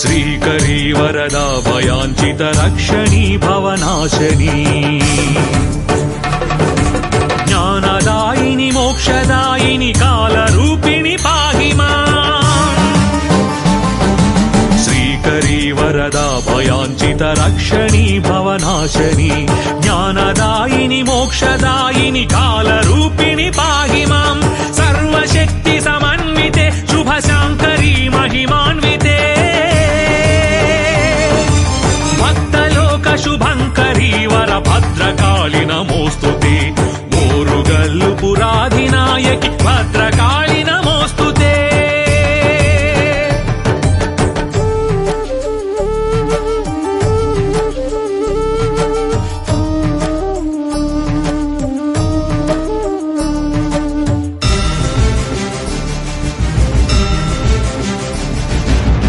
श्रीकरी वरदा भयाञ्चित रक्षणी भवनाशनी ज्ञानदायिनी मोक्षदायिनी कालरूपिणी पाहि माम् श्रीकरी वरदा भयाञ्चित रक्षणी भवनाशनी ज्ञानदायिनी मोक्षदायिनी कालरूपिणी पाहि माम् सर्वशक्ति समन्विते शुभशाङ्करी महिमान्विते भक्तलोक शुभङ्करी वर भद्रकालिन